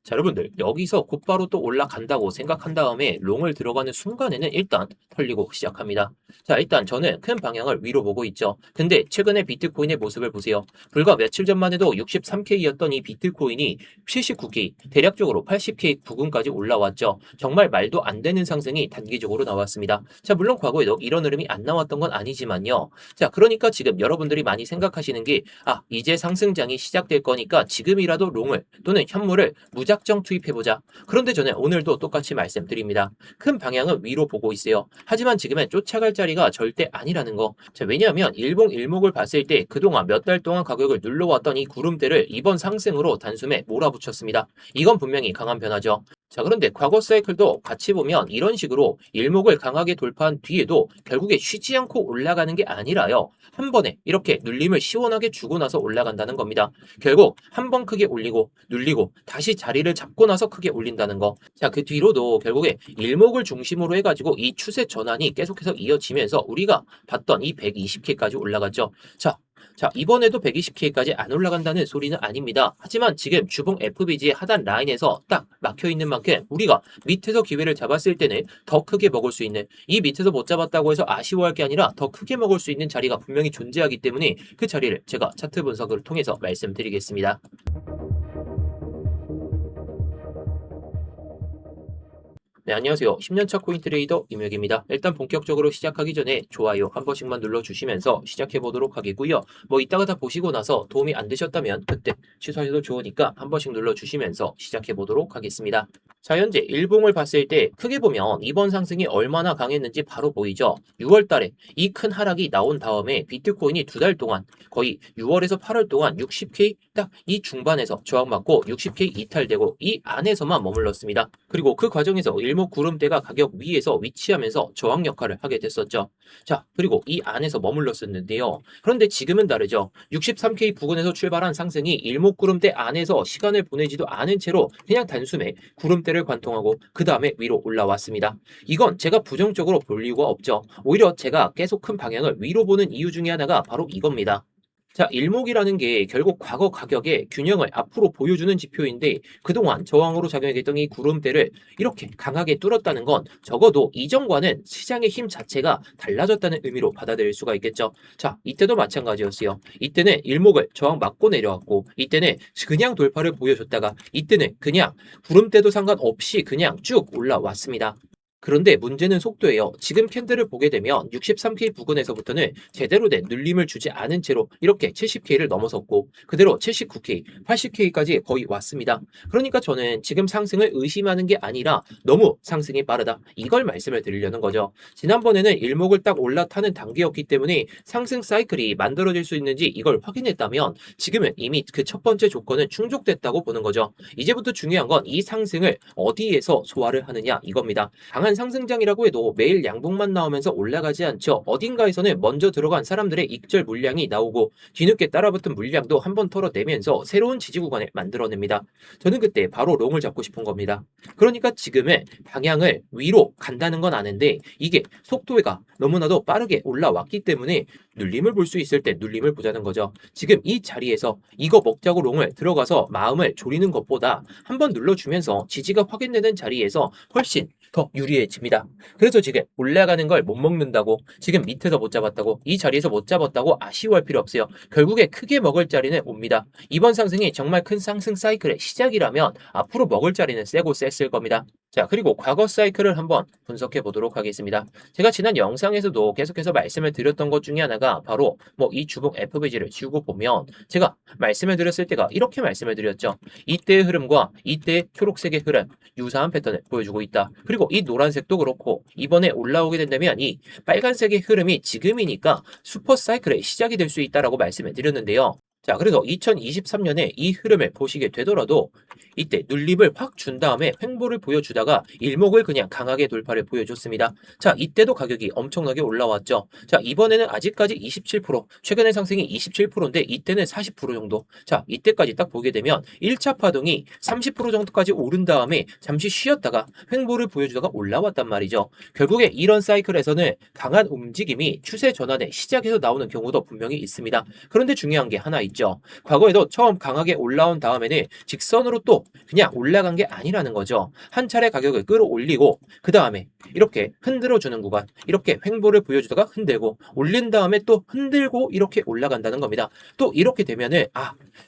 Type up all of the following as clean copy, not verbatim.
자, 여러분들 여기서 곧바로 또 올라간다고 생각한 다음에 롱을 들어가는 순간에는 일단 털리고 시작합니다. 자, 일단 저는 큰 방향을 위로 보고 있죠. 근데 최근에 비트코인의 모습을 보세요. 불과 며칠 전만 해도 63K였던 이 비트코인이 79K, 대략적으로 80K 부근까지 올라왔죠. 정말 말도 안 되는 상승이 단기적으로 나왔습니다. 자, 물론 과거에도 이런 흐름이 안 나왔던 건 아니지만요. 자, 그러니까 지금 여러분들이 많이 생각하시는 게 이제 상승장이 시작될 거니까 지금이라도 롱을 또는 현물을 무작정 투입해보자. 그런데 저는 오늘도 똑같이 말씀드립니다. 큰 방향은 위로 보고 있어요. 하지만 지금은 쫓아갈 자리가 절대 아니라는 거. 자, 왜냐하면 일봉 일목을 봤을 때 그동안 몇 달 동안 가격을 눌러왔던 이 구름대를 이번 상승으로 단숨에 몰아붙였습니다. 이건 분명히 강한 변화죠. 자, 그런데 과거 사이클도 같이 보면 이런 식으로 일목을 강하게 돌파한 뒤에도 결국에 쉬지 않고 올라가는 게 아니라요. 한 번에 이렇게 눌림을 시원하게 주고 나서 올라간다는 겁니다. 결국 한 번 크게 올리고 눌리고 다시 자리를 잡고 나서 크게 올린다는 거. 자, 그 뒤로도 결국에 일목을 중심으로 해가지고 이 추세 전환이 계속해서 이어지면서 우리가 봤던 이 120K까지 올라갔죠. 자, 이번에도 120K까지 안 올라간다는 소리는 아닙니다. 하지만 지금 주봉 FBG의 하단 라인에서 딱 막혀 있는 만큼 우리가 밑에서 기회를 잡았을 때는 더 크게 먹을 수 있는, 이 밑에서 못 잡았다고 해서 아쉬워할 게 아니라 더 크게 먹을 수 있는 자리가 분명히 존재하기 때문에 그 자리를 제가 차트 분석을 통해서 말씀드리겠습니다. 네, 안녕하세요. 10년차 코인 트레이더 임혁입니다. 일단 본격적으로 시작하기 전에 좋아요 한 번씩만 눌러주시면서 시작해 보도록 하겠고요. 뭐 이따가 다 보시고 나서 도움이 안 되셨다면 그때 취소하셔도 좋으니까 한 번씩 눌러주시면서 시작해 보도록 하겠습니다. 자, 현재 일봉을 봤을 때 크게 보면 이번 상승이 얼마나 강했는지 바로 보이죠. 6월 달에 이 큰 하락이 나온 다음에 비트코인이 두 달 동안 거의 6월에서 8월 동안 60K 딱 이 중반에서 저항받고 60K 이탈되고 이 안에서만 머물렀습니다. 그리고 그 과정에서 일목 구름대가 가격 위에서 위치하면서 저항 역할을 하게 됐었죠. 자, 그리고 이 안에서 머물렀었는데요. 그런데 지금은 다르죠. 63K 부근에서 출발한 상승이 일목 구름대 안에서 시간을 보내지도 않은 채로 그냥 단숨에 구름대를 관통하고 그 다음에 위로 올라왔습니다. 이건 제가 부정적으로 볼 이유가 없죠. 오히려 제가 계속 큰 방향을 위로 보는 이유 중에 하나가 바로 이겁니다. 자, 일목이라는 게 결국 과거 가격의 균형을 앞으로 보여주는 지표인데 그동안 저항으로 작용했던 이 구름대를 이렇게 강하게 뚫었다는 건 적어도 이전과는 시장의 힘 자체가 달라졌다는 의미로 받아들일 수가 있겠죠. 자, 이때도 마찬가지였어요. 이때는 일목을 저항 맞고 내려왔고 이때는 그냥 돌파를 보여줬다가 이때는 그냥 구름대도 상관없이 그냥 쭉 올라왔습니다. 그런데 문제는 속도예요. 지금 캔들을 보게 되면 63K 부근에서부터는 제대로 된 눌림을 주지 않은 채로 이렇게 70K를 넘어섰고 그대로 79K, 80K까지 거의 왔습니다. 그러니까 저는 지금 상승을 의심하는 게 아니라 너무 상승이 빠르다. 이걸 말씀을 드리려는 거죠. 지난번에는 일목을 딱 올라타는 단계였기 때문에 상승 사이클이 만들어질 수 있는지 이걸 확인했다면 지금은 이미 그 첫 번째 조건은 충족됐다고 보는 거죠. 이제부터 중요한 건 이 상승을 어디에서 소화를 하느냐 이겁니다. 강한 상승장이라고 해도 매일 양봉만 나오면서 올라가지 않죠. 어딘가에서는 먼저 들어간 사람들의 익절 물량이 나오고 뒤늦게 따라붙은 물량도 한번 털어내면서 새로운 지지 구간을 만들어냅니다. 저는 그때 바로 롱을 잡고 싶은 겁니다. 그러니까 지금은 방향을 위로 간다는 건 아는데 이게 속도가 너무나도 빠르게 올라왔기 때문에 눌림을 볼 수 있을 때 눌림을 보자는 거죠. 지금 이 자리에서 이거 먹자고 롱을 들어가서 마음을 졸이는 것보다 한번 눌러주면서 지지가 확인되는 자리에서 훨씬 더 유리해집니다. 그래서 지금 올라가는 걸 못 먹는다고 지금 밑에서 못 잡았다고 이 자리에서 못 잡았다고 아쉬워할 필요 없어요. 결국에 크게 먹을 자리는 옵니다. 이번 상승이 정말 큰 상승 사이클의 시작이라면 앞으로 먹을 자리는 세고 셌을 겁니다. 자, 그리고 과거 사이클을 한번 분석해 보도록 하겠습니다. 제가 지난 영상에서도 계속해서 말씀을 드렸던 것 중에 하나가 바로 이 주봉 FVG를 지우고 보면 제가 말씀을 드렸을 때가 이렇게 말씀을 드렸죠. 이때의 흐름과 이때의 초록색의 흐름 유사한 패턴을 보여주고 있다. 그리고 이 노란색도 그렇고 이번에 올라오게 된다면 이 빨간색의 흐름이 지금이니까 슈퍼 사이클의 시작이 될 수 있다라고 말씀을 드렸는데요. 자, 그래서 2023년에 이 흐름을 보시게 되더라도 이때 눌림을 확 준 다음에 횡보를 보여주다가 일목을 그냥 강하게 돌파를 보여줬습니다. 자, 이때도 가격이 엄청나게 올라왔죠. 자, 이번에는 아직까지 27%, 최근의 상승이 27%인데 이때는 40% 정도. 자, 이때까지 딱 보게 되면 1차 파동이 30% 정도까지 오른 다음에 잠시 쉬었다가 횡보를 보여주다가 올라왔단 말이죠. 결국에 이런 사이클에서는 강한 움직임이 추세 전환의 시작에서 나오는 경우도 분명히 있습니다. 그런데 중요한 게 하나 있죠. 있죠. 과거에도 처음 강하게 올라온 다음에는 직선으로 또 그냥 올라간 게 아니라는 거죠. 한 차례 가격을 끌어올리고 그 다음에 이렇게 흔들어주는 구간, 이렇게 횡보를 보여주다가 흔들고 올린 다음에 또 흔들고 이렇게 올라간다는 겁니다. 또 이렇게 되면은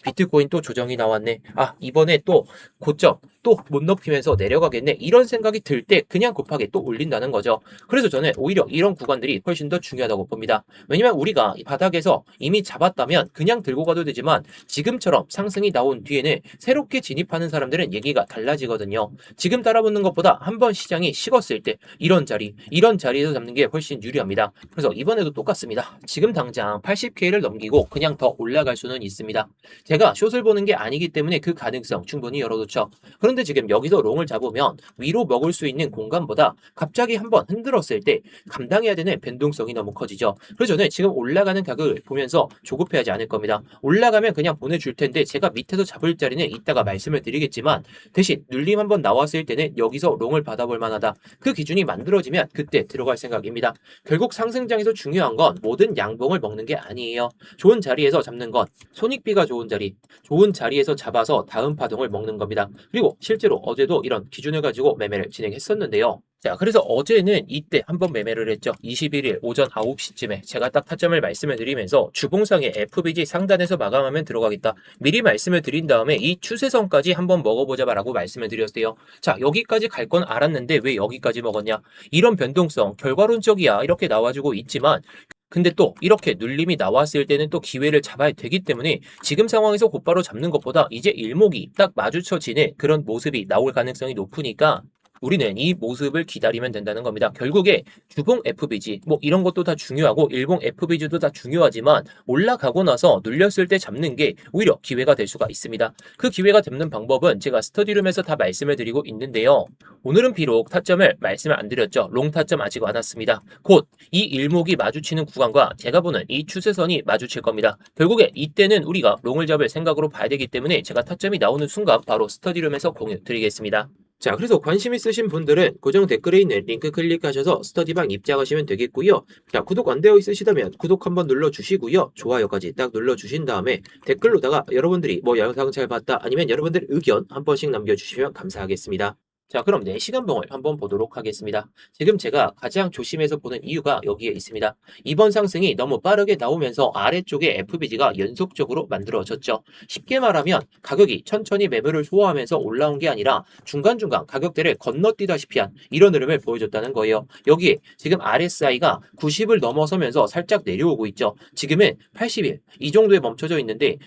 비트코인 또 조정이 나왔네. 이번에 또 고점 또 못 높이면서 내려가겠네. 이런 생각이 들 때 그냥 급하게 또 올린다는 거죠. 그래서 저는 오히려 이런 구간들이 훨씬 더 중요하다고 봅니다. 왜냐면 우리가 이 바닥에서 이미 잡았다면 그냥 들고 가도 되지만 지금처럼 상승이 나온 뒤에는 새롭게 진입하는 사람들은 얘기가 달라지거든요. 지금 따라붙는 것보다 한번 시장이 식었을 때 이런 자리에서 잡는 게 훨씬 유리합니다. 그래서 이번에도 똑같습니다. 지금 당장 80K를 넘기고 그냥 더 올라갈 수는 있습니다. 제가 숏을 보는 게 아니기 때문에 그 가능성 충분히 열어놓죠. 그런데 지금 여기서 롱을 잡으면 위로 먹을 수 있는 공간보다 갑자기 한번 흔들었을 때 감당해야 되는 변동성이 너무 커지죠. 그래서 저는 지금 올라가는 가격을 보면서 조급해하지 않을 겁니다. 올라가면 그냥 보내줄 텐데 제가 밑에서 잡을 자리는 이따가 말씀을 드리겠지만 대신 눌림 한번 나왔을 때는 여기서 롱을 받아볼 만하다. 그 기준이 만들어지면 그때 들어갈 생각입니다. 결국 상승장에서 중요한 건 모든 양봉을 먹는 게 아니에요. 좋은 자리에서 잡는 건 손익비가 좋은 자리에서 잡아서 다음 파동을 먹는 겁니다. 그리고 실제로 어제도 이런 기준을 가지고 매매를 진행했었는데요. 자, 그래서 어제는 이때 한번 매매를 했죠. 21일 오전 9시쯤에 제가 딱 타점을 말씀을 드리면서 주봉상의 FBG 상단에서 마감하면 들어가겠다. 미리 말씀을 드린 다음에 이 추세선까지 한번 먹어보자라고 말씀을 드렸어요. 자, 여기까지 갈 건 알았는데 왜 여기까지 먹었냐? 이런 변동성 결과론적이야 이렇게 나와주고 있지만 근데 또 이렇게 눌림이 나왔을 때는 또 기회를 잡아야 되기 때문에 지금 상황에서 곧바로 잡는 것보다 이제 일목이 딱 마주쳐지는 그런 모습이 나올 가능성이 높으니까 우리는 이 모습을 기다리면 된다는 겁니다. 결국에 주봉 FBG 이런 것도 다 중요하고 일봉 FBG도 다 중요하지만 올라가고 나서 눌렸을 때 잡는 게 오히려 기회가 될 수가 있습니다. 그 기회가 잡는 방법은 제가 스터디룸에서 다 말씀을 드리고 있는데요. 오늘은 비록 타점을 말씀을 안 드렸죠. 롱 타점 아직 안 왔습니다. 곧 이 일목이 마주치는 구간과 제가 보는 이 추세선이 마주칠 겁니다. 결국에 이때는 우리가 롱을 잡을 생각으로 봐야 되기 때문에 제가 타점이 나오는 순간 바로 스터디룸에서 공유 드리겠습니다. 자, 그래서 관심 있으신 분들은 고정 댓글에 있는 링크 클릭하셔서 스터디방 입장하시면 되겠고요. 자, 구독 안 되어 있으시다면 구독 한번 눌러주시고요. 좋아요까지 딱 눌러주신 다음에 댓글로다가 여러분들이 영상 잘 봤다 아니면 여러분들 의견 한 번씩 남겨주시면 감사하겠습니다. 자, 그럼 4시간봉을 한번 보도록 하겠습니다. 지금 제가 가장 조심해서 보는 이유가 여기에 있습니다. 이번 상승이 너무 빠르게 나오면서 아래쪽에 FBG가 연속적으로 만들어졌죠. 쉽게 말하면 가격이 천천히 매물을 소화하면서 올라온 게 아니라 중간중간 가격대를 건너뛰다시피 한 이런 흐름을 보여줬다는 거예요. 여기에 지금 RSI가 90을 넘어서면서 살짝 내려오고 있죠. 지금은 81, 이 정도에 멈춰져 있는데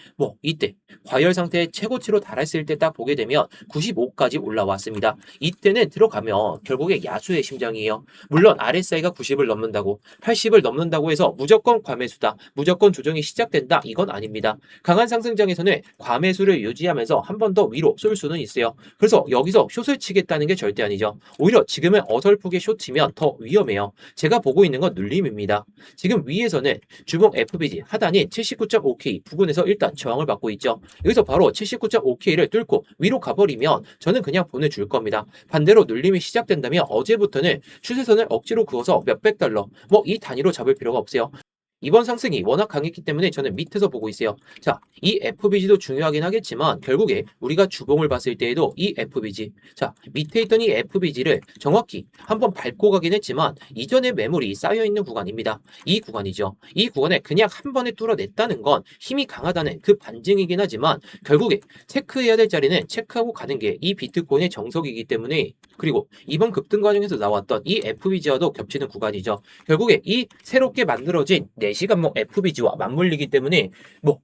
이때 과열 상태의 최고치로 달했을 때 딱 보게 되면 95까지 올라왔습니다. 이때는 들어가면 결국에 야수의 심장이에요. 물론 RSI가 90을 넘는다고 80을 넘는다고 해서 무조건 과매수다, 무조건 조정이 시작된다, 이건 아닙니다. 강한 상승장에서는 과매수를 유지하면서 한 번 더 위로 쏠 수는 있어요. 그래서 여기서 숏을 치겠다는 게 절대 아니죠. 오히려 지금은 어설프게 숏 치면 더 위험해요. 제가 보고 있는 건 눌림입니다. 지금 위에서는 주봉 FBG 하단인 79.5K 부근에서 일단 저항을 받고 있죠. 여기서 바로 79.5K를 뚫고 위로 가버리면 저는 그냥 보내줄 겁니다. 반대로 눌림이 시작된다면 어제부터는 추세선을 억지로 그어서 몇백 달러 이 단위로 잡을 필요가 없어요. 이번 상승이 워낙 강했기 때문에 저는 밑에서 보고 있어요. 자, 이 FBG도 중요하긴 하겠지만 결국에 우리가 주봉을 봤을 때에도 이 FBG, 자, 밑에 있던 이 FBG를 정확히 한번 밟고 가긴 했지만 이전에 매물이 쌓여있는 구간입니다. 이 구간이죠. 이 구간에 그냥 한 번에 뚫어냈다는 건 힘이 강하다는 그 반증이긴 하지만 결국에 체크해야 될 자리는 체크하고 가는 게 이 비트코인의 정석이기 때문에 그리고 이번 급등 과정에서 나왔던 이 FBG와도 겹치는 구간이죠. 결국에 이 새롭게 만들어진 4시간봉 FBG와 맞물리기 때문에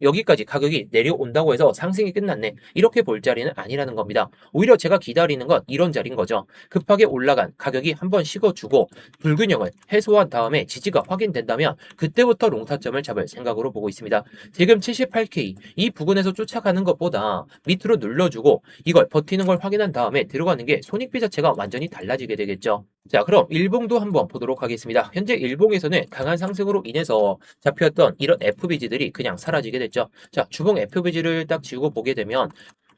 여기까지 가격이 내려온다고 해서 상승이 끝났네, 이렇게 볼 자리는 아니라는 겁니다. 오히려 제가 기다리는 건 이런 자리인 거죠. 급하게 올라간 가격이 한번 식어주고 불균형을 해소한 다음에 지지가 확인된다면 그때부터 롱타점을 잡을 생각으로 보고 있습니다. 지금 78K 이 부근에서 쫓아가는 것보다 밑으로 눌러주고 이걸 버티는 걸 확인한 다음에 들어가는 게 손익비 자체가 완전히 달라지게 되겠죠. 자, 그럼 일봉도 한번 보도록 하겠습니다. 현재 일봉에서는 강한 상승으로 인해서 잡혔던 이런 FBG들이 그냥 사라지게 됐죠. 자, 주봉 FBG를 딱 지우고 보게 되면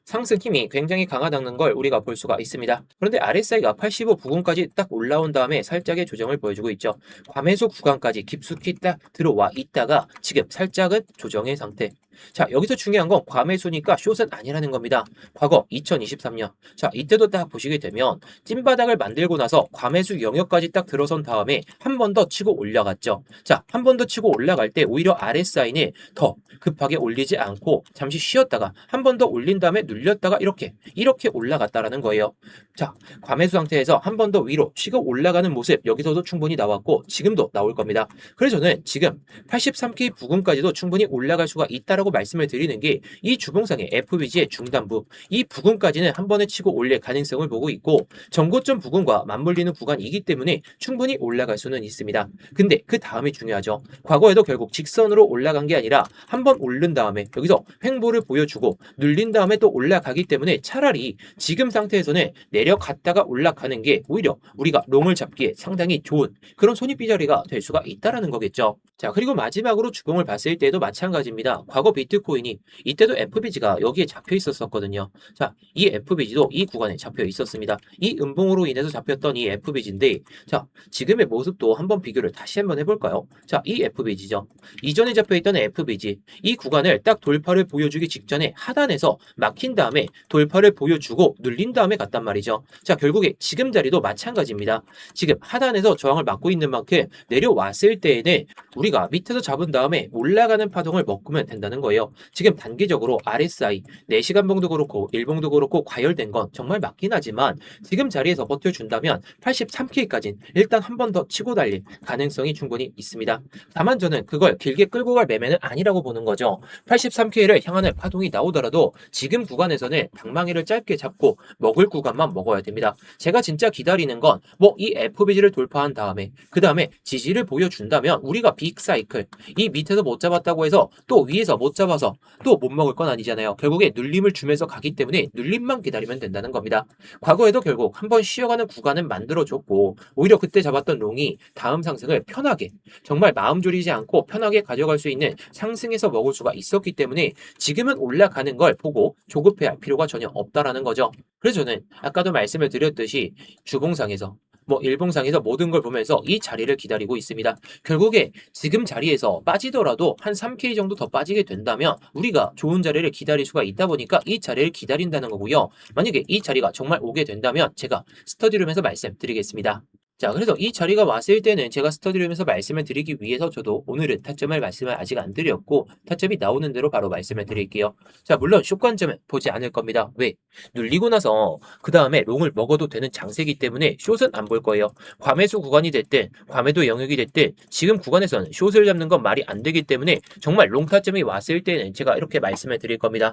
상승 힘이 굉장히 강하다는 걸 우리가 볼 수가 있습니다. 그런데 RSI가 85 부근까지 딱 올라온 다음에 살짝의 조정을 보여주고 있죠. 과매수 구간까지 깊숙이 딱 들어와 있다가 지금 살짝은 조정의 상태. 자, 여기서 중요한 건 과매수니까 숏은 아니라는 겁니다. 과거 2023년. 자, 이때도 딱 보시게 되면 찐바닥을 만들고 나서 과매수 영역까지 딱 들어선 다음에 한 번 더 치고 올라갔죠. 자, 한 번 더 치고 올라갈 때 오히려 RSI는 더 급하게 올리지 않고 잠시 쉬었다가 한 번 더 올린 다음에 눌렸다가 이렇게 올라갔다라는 거예요. 자, 과매수 상태에서 한 번 더 위로 치고 올라가는 모습 여기서도 충분히 나왔고 지금도 나올 겁니다. 그래서 저는 지금 83K 부근까지도 충분히 올라갈 수가 있다라고 말씀을 드리는 게 이 주봉상의 FBG의 중단부 이 부근까지는 한 번에 치고 올릴 가능성을 보고 있고 전고점 부근과 맞물리는 구간이기 때문에 충분히 올라갈 수는 있습니다. 근데 그 다음이 중요하죠. 과거에도 결국 직선으로 올라간 게 아니라 한 번 오른 다음에 여기서 횡보를 보여주고 눌린 다음에 또 올라가기 때문에 차라리 지금 상태에서는 내려갔다가 올라가는 게 오히려 우리가 롱을 잡기에 상당히 좋은 그런 손익비자리가 될 수가 있다라는 거겠죠. 자, 그리고 마지막으로 주봉을 봤을 때도 마찬가지입니다. 과거 비트코인이 이때도 FBG가 여기에 잡혀 있었거든요. 자, 이 FBG도 이 구간에 잡혀 있었습니다. 이 음봉으로 인해서 잡혔던 이 FBG인데 자, 지금의 모습도 한번 비교를 다시 한번 해볼까요? 자, 이 FBG죠. 이전에 잡혀있던 FBG 이 구간을 딱 돌파를 보여주기 직전에 하단에서 막힌 다음에 돌파를 보여주고 눌린 다음에 갔단 말이죠. 자, 결국에 지금 자리도 마찬가지입니다. 지금 하단에서 저항을 막고 있는 만큼 내려왔을 때에는 우리가 밑에서 잡은 다음에 올라가는 파동을 먹으면 된다는 거예요. 지금 단기적으로 RSI 4시간봉도 그렇고 1봉도 그렇고 과열된 건 정말 맞긴 하지만 지금 자리에서 버텨준다면 83K까지는 일단 한 번 더 치고 달릴 가능성이 충분히 있습니다. 다만 저는 그걸 길게 끌고 갈 매매는 아니라고 보는 거죠. 83K를 향하는 파동이 나오더라도 지금 구간에서는 방망이를 짧게 잡고 먹을 구간만 먹어야 됩니다. 제가 진짜 기다리는 건 뭐 이 FBG를 돌파한 다음에 그 다음에 지지를 보여준다면 우리가 빅사이클 이 밑에서 못 잡았다고 해서 또 위에서 못 잡아서 또 못 먹을 건 아니잖아요. 결국에 눌림을 주면서 가기 때문에 눌림만 기다리면 된다는 겁니다. 과거에도 결국 한번 쉬어가는 구간은 만들어줬고 오히려 그때 잡았던 롱이 다음 상승을 편하게 정말 마음 졸이지 않고 편하게 가져갈 수 있는 상승해서 먹을 수가 있었기 때문에 지금은 올라가는 걸 보고 조급해 할 필요가 전혀 없다라는 거죠. 그래서 저는 아까도 말씀을 드렸듯이 주봉상에서 일봉상에서 모든 걸 보면서 이 자리를 기다리고 있습니다. 결국에 지금 자리에서 빠지더라도 한 3K 정도 더 빠지게 된다면 우리가 좋은 자리를 기다릴 수가 있다 보니까 이 자리를 기다린다는 거고요. 만약에 이 자리가 정말 오게 된다면 제가 스터디룸에서 말씀드리겠습니다. 자, 그래서 이 자리가 왔을 때는 제가 스터디룸에서 말씀을 드리기 위해서 저도 오늘은 타점을 말씀을 아직 안 드렸고 타점이 나오는 대로 바로 말씀을 드릴게요. 자, 물론 숏 관점은 보지 않을 겁니다. 왜? 눌리고 나서 그 다음에 롱을 먹어도 되는 장세기 때문에 숏은 안 볼 거예요. 과매수 구간이 됐든 과매도 영역이 됐든 지금 구간에서는 숏을 잡는 건 말이 안 되기 때문에 정말 롱 타점이 왔을 때는 제가 이렇게 말씀을 드릴 겁니다.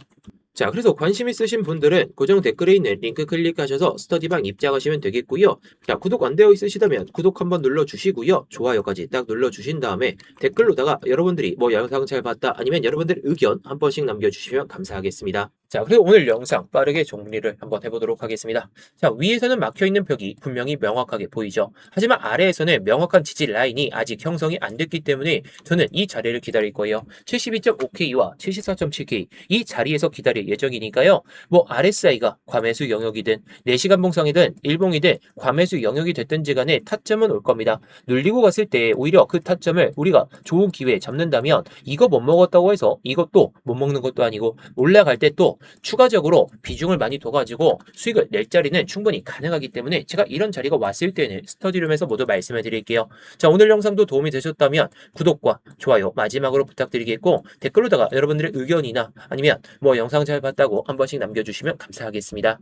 자, 그래서 관심 있으신 분들은 고정 댓글에 있는 링크 클릭하셔서 스터디방 입장하시면 되겠고요. 자, 구독 안 되어 있으시다면 구독 한번 눌러주시고요. 좋아요까지 딱 눌러주신 다음에 댓글로다가 여러분들이 영상 잘 봤다 아니면 여러분들 의견 한 번씩 남겨주시면 감사하겠습니다. 자, 그리고 오늘 영상 빠르게 정리를 한번 해보도록 하겠습니다. 자, 위에서는 막혀있는 벽이 분명히 명확하게 보이죠. 하지만 아래에서는 명확한 지지 라인이 아직 형성이 안 됐기 때문에 저는 이 자리를 기다릴 거예요. 72.5K와 74.7K 이 자리에서 기다릴 예정이니까요. RSI가 과매수 영역이든 4시간 봉상이든 일봉이든 과매수 영역이 됐든지 간에 타점은 올 겁니다. 눌리고 갔을 때 오히려 그 타점을 우리가 좋은 기회에 잡는다면 이거 못 먹었다고 해서 이것도 못 먹는 것도 아니고 올라갈 때 또 추가적으로 비중을 많이 둬가지고 수익을 낼 자리는 충분히 가능하기 때문에 제가 이런 자리가 왔을 때는 스터디룸에서 모두 말씀을 드릴게요. 자, 오늘 영상도 도움이 되셨다면 구독과 좋아요 마지막으로 부탁드리겠고 댓글로다가 여러분들의 의견이나 아니면 영상 잘 봤다고 한 번씩 남겨주시면 감사하겠습니다.